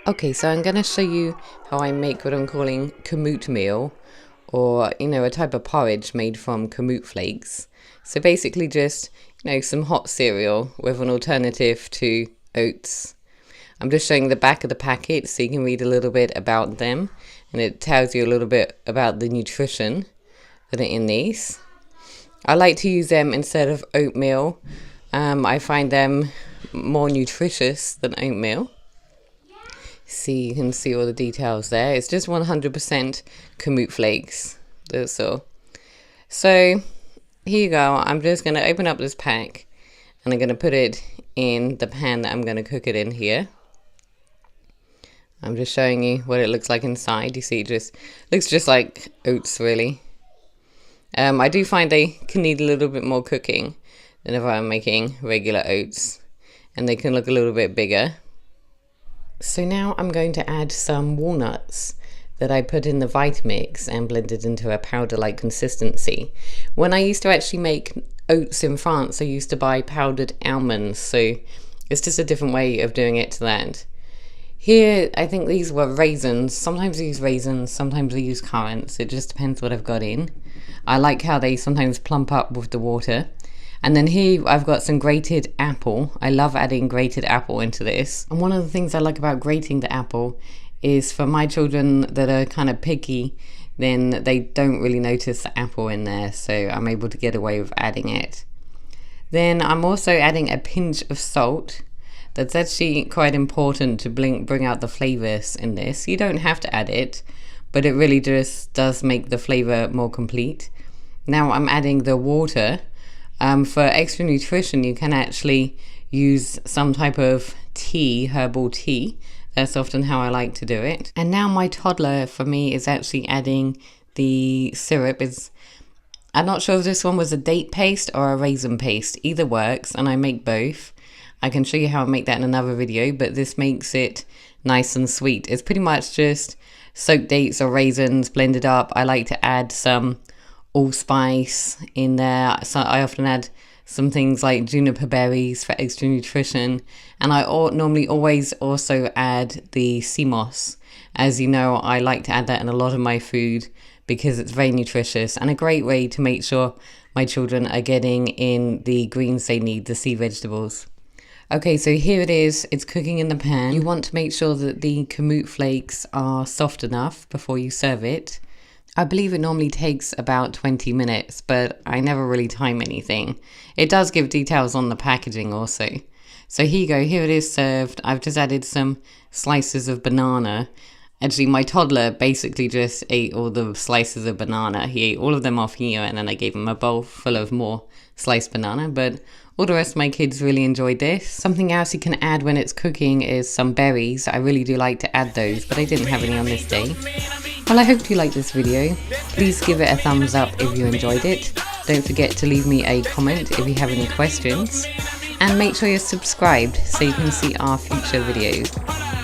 Okay, so I'm going to show you how I make what I'm calling Kamutmeal, or, a type of porridge made from Kamut flakes. So basically just, some hot cereal with an alternative to oats. I'm just showing the back of the packet so you can read a little bit about them, and it tells you a little bit about the nutrition that are in these. I like to use them instead of oatmeal. I find them more nutritious than oatmeal. See, you can see all the details there. It's just 100% Kamut flakes. That's all. So here you go. I'm just going to open up this pack and I'm going to put it in the pan that I'm going to cook it in here. I'm just showing you what it looks like inside. You see, it just looks just like oats, really. I do find they can need a little bit more cooking than if I'm making regular oats, and they can look a little bit bigger. So now I'm going to add some walnuts that I put in the Vitamix and blended into a powder-like consistency. When I used to actually make oats in France, I used to buy powdered almonds, so it's just a different way of doing it to that. Here, I think these were raisins. Sometimes I use raisins, sometimes I use currants. It just depends what I've got in. I like how they sometimes plump up with the water. And then here I've got some grated apple. I love adding grated apple into this. And one of the things I like about grating the apple is for my children that are kind of picky, then they don't really notice the apple in there, so I'm able to get away with adding it. Then I'm also adding a pinch of salt. That's actually quite important to bring out the flavors in this. You don't have to add it, but it really just does make the flavor more complete. Now I'm adding the water. For extra nutrition, you can actually use some type of tea, herbal tea. That's often how I like to do it. And now my toddler, for me, is actually adding the syrup. I'm not sure if this one was a date paste or a raisin paste. Either works, and I make both. I can show you how I make that in another video, but this makes it nice and sweet. It's pretty much just soaked dates or raisins blended up. I like to add some allspice in there. So I often add some things like juniper berries for extra nutrition, and I normally always also add the seamoss. As you know, I like to add that in a lot of my food because it's very nutritious and a great way to make sure my children are getting in the greens they need, the sea vegetables. Okay, so here it is. It's cooking in the pan. You want to make sure that the Kamut flakes are soft enough before you serve it. I believe it normally takes about 20 minutes, but I never really time anything. It does give details on the packaging also. So here you go, here it is served. I've just added some slices of banana. Actually, my toddler basically just ate all the slices of banana. He ate all of them off here, and then I gave him a bowl full of more sliced banana, but all the rest of my kids really enjoyed this. Something else you can add when it's cooking is some berries. I really do like to add those, but I didn't have any on this day. Well, I hope you liked this video. Please give it a thumbs up if you enjoyed it. Don't forget to leave me a comment if you have any questions. And make sure you're subscribed so you can see our future videos.